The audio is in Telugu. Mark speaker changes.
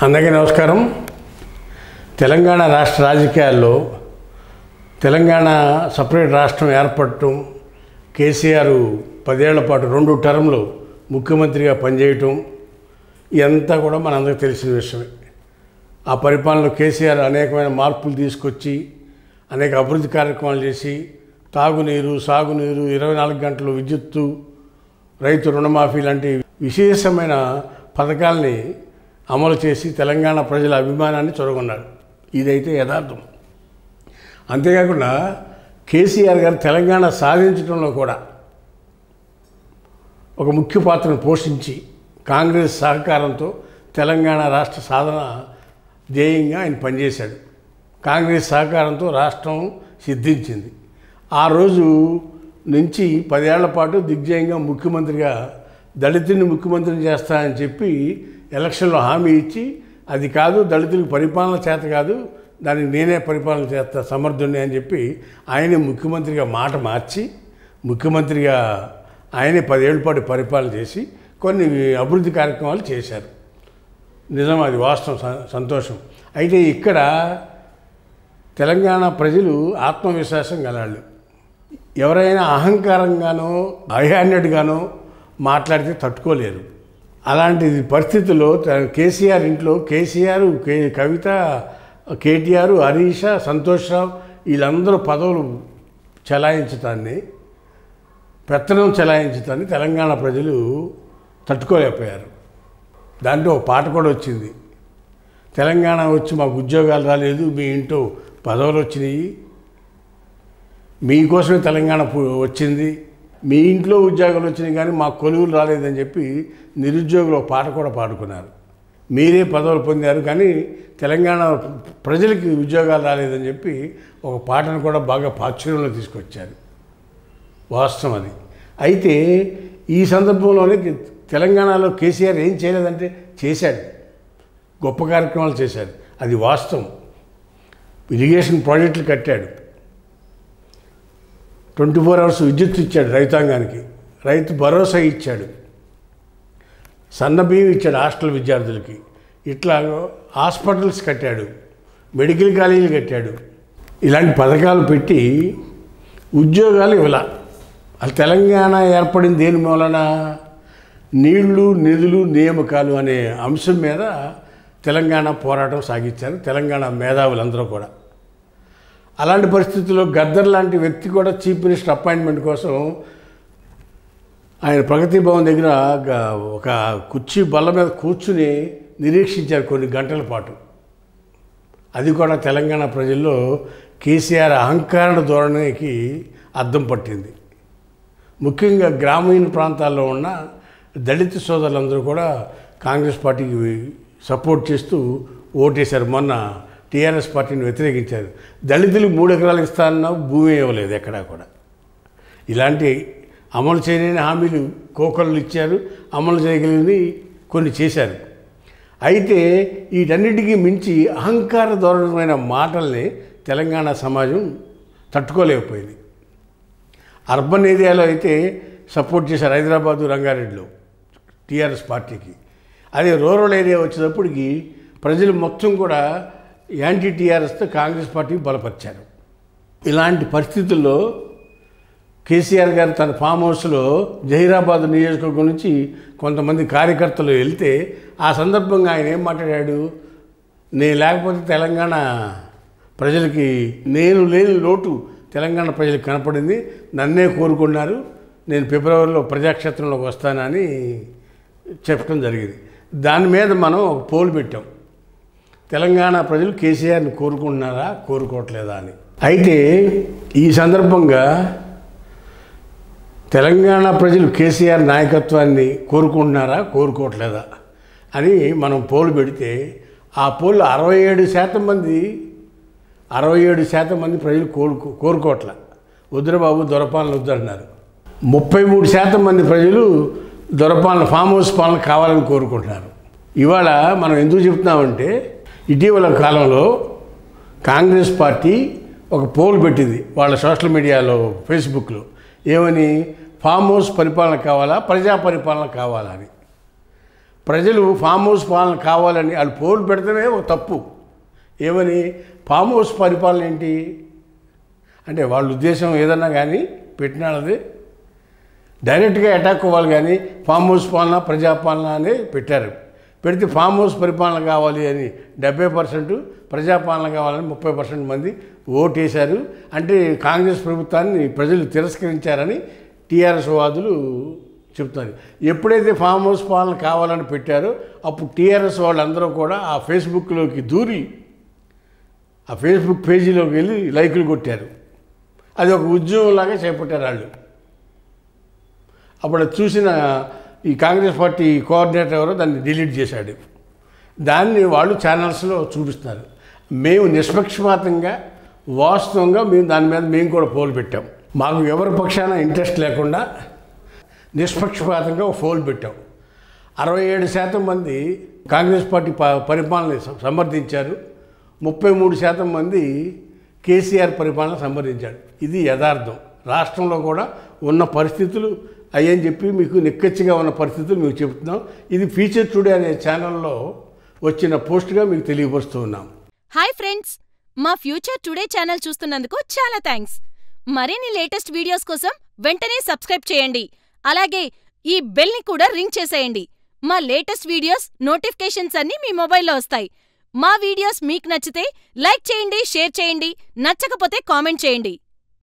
Speaker 1: అందరికీ నమస్కారం. తెలంగాణ రాష్ట్ర రాజకీయాల్లో తెలంగాణ సపరేట్ రాష్ట్రం ఏర్పడటం, కేసీఆర్ 10 ఏళ్ల పాటు 2 టర్మ్లు ముఖ్యమంత్రిగా పనిచేయటం ఇదంతా కూడా మనందరికీ తెలిసిన విషయమే. ఆ పరిపాలనలో కేసీఆర్ అనేకమైన మార్పులు తీసుకొచ్చి అనేక అభివృద్ధి కార్యక్రమాలు చేసి తాగునీరు, సాగునీరు, 24 గంటలు విద్యుత్తు, రైతు రుణమాఫీ లాంటి విశేషమైన పథకాల్ని అమలు చేసి తెలంగాణ ప్రజల అభిమానాన్ని చొరగొన్నాడు. ఇదైతే యథార్థం. అంతేకాకుండా కేసీఆర్ గారు తెలంగాణ సాధించడంలో కూడా ఒక ముఖ్య పాత్రను పోషించి కాంగ్రెస్ సహకారంతో తెలంగాణ రాష్ట్ర సాధన ధ్యేయంగా ఆయన పనిచేశాడు. కాంగ్రెస్ సహకారంతో రాష్ట్రం సిద్ధించింది. ఆ రోజు నుంచి 10 ఏళ్ల పాటు దిగ్విజయంగా ముఖ్యమంత్రిగా దళితుని ముఖ్యమంత్రిని చేస్తానని చెప్పి ఎలక్షన్లో హామీ ఇచ్చి, అది కాదు దళితులకు పరిపాలన చేత కాదు, దానికి నేనే పరిపాలన చేస్తా సమర్థుడిని అని చెప్పి ఆయనే ముఖ్యమంత్రిగా మాట మార్చి ముఖ్యమంత్రిగా ఆయనే 10 ఏళ్ల పాటు పరిపాలన చేసి కొన్ని అభివృద్ధి కార్యక్రమాలు చేశారు. నిజం, అది వాస్తవం, సంతోషం. అయితే ఇక్కడ తెలంగాణ ప్రజలు ఆత్మవిశ్వాసం గలవాళ్ళు. ఎవరైనా అహంకారంగానో అహ్యాన్యుడిగానో మాట్లాడితే తట్టుకోలేరు. అలాంటి పరిస్థితుల్లో కేసీఆర్ ఇంట్లో కేసీఆర్, కవిత, కేటీఆర్, హరీష, సంతోష్ రావు వీళ్ళందరూ పదవులు చెలాయించటాన్ని, పెత్తనం చెలాయించటాన్ని తెలంగాణ ప్రజలు తట్టుకోలేకపోయారు. దాంట్లో ఒక పాట కూడా వచ్చింది. తెలంగాణ వచ్చి మాకు ఉద్యోగాలు రాలేదు, మీ ఇంట్లో పదవులు వచ్చినాయి, మీకోసమే తెలంగాణ వచ్చింది, మీ ఇంట్లో ఉద్యోగాలు వచ్చినాయి కానీ మాకు కొలువులు రాలేదని చెప్పి నిరుద్యోగులు ఒక పాట కూడా పాడుకున్నారు. మీరే పదవులు పొందారు కానీ తెలంగాణ ప్రజలకి ఉద్యోగాలు రాలేదని చెప్పి ఒక పాటను కూడా బాగా ప్రాచుర్యంలో తీసుకొచ్చారు. వాస్తవం అది. అయితే ఈ సందర్భంలోనే తెలంగాణలో కేసీఆర్ ఏం చేయలేదంటే చేశాడు, గొప్ప కార్యక్రమాలు చేశాడు, అది వాస్తవం. ఇరిగేషన్ ప్రాజెక్టులు కట్టాడు, 24 అవర్స్ విద్యుత్ ఇచ్చాడు రైతాంగానికి, రైతు భరోసా ఇచ్చాడు, సన్నబియ్యం ఇచ్చాడు హాస్టల్ విద్యార్థులకి, ఇట్లా హాస్పిటల్స్ కట్టాడు, మెడికల్ కాలేజీలు కట్టాడు. ఇలాంటి పథకాలు పెట్టి ఉద్యోగాలు ఇవ్వాల. అది తెలంగాణ ఏర్పడింది దేని మూలన? నీళ్లు, నిధులు, నియామకాలు అనే అంశం మీద తెలంగాణ పోరాటం సాగించారు తెలంగాణ మేధావులందరూ కూడా. అలాంటి పరిస్థితుల్లో గద్దర్ లాంటి వ్యక్తి కూడా చీఫ్ మినిస్టర్ అపాయింట్మెంట్ కోసం ఆయన ప్రగతి భవన్ దగ్గర ఒక కుర్చీ బల్ల మీద కూర్చుని నిరీక్షించారు కొన్ని గంటల పాటు. అది కూడా తెలంగాణ ప్రజల్లో కేసీఆర్ అహంకార ధోరణికి అద్దం పట్టింది. ముఖ్యంగా గ్రామీణ ప్రాంతాల్లో ఉన్న దళిత సోదరులందరూ కూడా కాంగ్రెస్ పార్టీకి సపోర్ట్ చేస్తూ ఓటేశారు. మొన్న టీఆర్ఎస్ పార్టీని వ్యతిరేకించారు. దళితులకు 3 ఎకరాలు ఇస్తానన్నా భూమి ఇవ్వలేదు ఎక్కడా కూడా. ఇలాంటి అమలు చేయలేని హామీలు కోకళ్ళు ఇచ్చారు, అమలు చేయగలిగినవి కొన్ని చేశారు. అయితే వీటన్నిటికీ మించి అహంకార ధోరణమైన మాటల్ని తెలంగాణ సమాజం తట్టుకోలేకపోయింది. అర్బన్ ఏరియాలో అయితే సపోర్ట్ చేశారు, హైదరాబాదు, రంగారెడ్డిలో టీఆర్ఎస్ పార్టీకి. అదే రూరల్ ఏరియా వచ్చేటప్పటికి ప్రజలు మొత్తం కూడా యాంటీ టీఆర్ఎస్తో కాంగ్రెస్ పార్టీకి బలపరిచారు. ఇలాంటి పరిస్థితుల్లో కేసీఆర్ గారు తన ఫామ్ హౌస్లో జహీరాబాద్ నియోజకవర్గం నుంచి కొంతమంది కార్యకర్తలు వెళ్తే ఆ సందర్భంగా ఆయన ఏం మాట్లాడాడు? నేను లేకపోతే తెలంగాణ ప్రజలకి నేను లేని లోటు తెలంగాణ ప్రజలకు కనపడింది, నన్నే కోరుకున్నారు, నేను ఫిబ్రవరిలో ప్రజాక్షేత్రంలోకి వస్తానని చెప్పడం జరిగింది. దాని మీద మనం ఒక పోల్ పెట్టాం, తెలంగాణ ప్రజలు కేసీఆర్ని కోరుకుంటున్నారా కోరుకోవట్లేదా అని. అయితే ఈ సందర్భంగా తెలంగాణ ప్రజలు కేసీఆర్ నాయకత్వాన్ని కోరుకుంటున్నారా కోరుకోవట్లేదా అని మనం పోల్ పెడితే ఆ పోల్ 67% మంది ప్రజలు కోరుకోవట్లే, వద్దురా బాబు దొరపాలన వద్దన్నారు. 33% మంది ప్రజలు దొరపాలన, ఫామ్ హౌస్ పాలన కావాలని కోరుకుంటున్నారు. ఇవాళ మనం ఎందుకు చెప్తున్నామంటే ఇటీవల కాలంలో కాంగ్రెస్ పార్టీ ఒక పోల్ పెట్టింది వాళ్ళ సోషల్ మీడియాలో, ఫేస్బుక్లో. ఏమని? ఫామ్ హౌస్ పరిపాలన కావాలా, ప్రజా పరిపాలన కావాలా అని. ప్రజలు ఫామ్ హౌస్ పాలన కావాలని వాళ్ళు పోలు పెడతామే ఒక తప్పు. ఏమని ఫామ్ హౌస్ పరిపాలన ఏంటి అంటే వాళ్ళ ఉద్దేశం ఏదన్నా కానీ పెట్టినది డైరెక్ట్గా అటాక్ అవ్వాలి, కానీ ఫామ్ హౌస్ పాలన ప్రజాపాలన అని పెట్టారు. పెడితే ఫామ్ హౌస్ పరిపాలన కావాలి అని 70%, ప్రజాపాలన కావాలని 30% మంది ఓటేశారు. అంటే కాంగ్రెస్ ప్రభుత్వాన్ని ప్రజలు తిరస్కరించారని టీఆర్ఎస్ వాదులు చెప్తున్నారు. ఎప్పుడైతే ఫామ్ హౌస్ పాలన కావాలని పెట్టారో అప్పుడు టీఆర్ఎస్ వాళ్ళందరూ కూడా ఆ ఫేస్బుక్లోకి దూరి ఆ ఫేస్బుక్ పేజీలోకి వెళ్ళి లైకులు కొట్టారు. అది ఒక ఉద్యమంలాగా చేపట్టారు వాళ్ళు. అప్పుడు చూసిన ఈ కాంగ్రెస్ పార్టీ కోఆర్డినేటర్ ఎవరో దాన్ని డిలీట్ చేశాడు. దాన్ని వాళ్ళు ఛానల్స్లో చూపిస్తున్నారు. మేము నిష్పక్షపాతంగా వాస్తవంగా దాని మీద మేము కూడా పోల్ పెట్టాం. మాకు ఎవరి పక్షాన ఇంట్రెస్ట్ లేకుండా నిష్పక్షపాతంగా పోల్ పెట్టాం. 67% మంది కాంగ్రెస్ పార్టీ పరిపాలన సమర్థించారు, 33% మంది కేసీఆర్ పరిపాలన సమర్థించాడు. ఇది యథార్థం. రాష్ట్రంలో కూడా ఉన్న పరిస్థితులు అయ్యని చెప్పి మీకు నిక్కచ్చిగా ఉన్న పరిస్థితులు మీకు చెబుతున్నాం. ఇది ఫ్యూచర్ టుడే అనే ఛానల్లో వచ్చిన పోస్ట్గా మీకు తెలియపరుస్తూ ఉన్నాం.
Speaker 2: హాయ్ ఫ్రెండ్స్, మా ఫ్యూచర్ టుడే ఛానల్ చూస్తున్నందుకు చాలా థ్యాంక్స్. మరిన్ని లేటెస్ట్ వీడియోస్ కోసం వెంటనే సబ్స్క్రైబ్ చేయండి. అలాగే ఈ బెల్ని కూడా రింగ్ చేసేయండి. మా లేటెస్ట్ వీడియోస్ నోటిఫికేషన్స్ అన్నీ మీ మొబైల్లో వస్తాయి. మా వీడియోస్ మీకు నచ్చితే లైక్ చేయండి, షేర్ చేయండి, నచ్చకపోతే కామెంట్ చేయండి.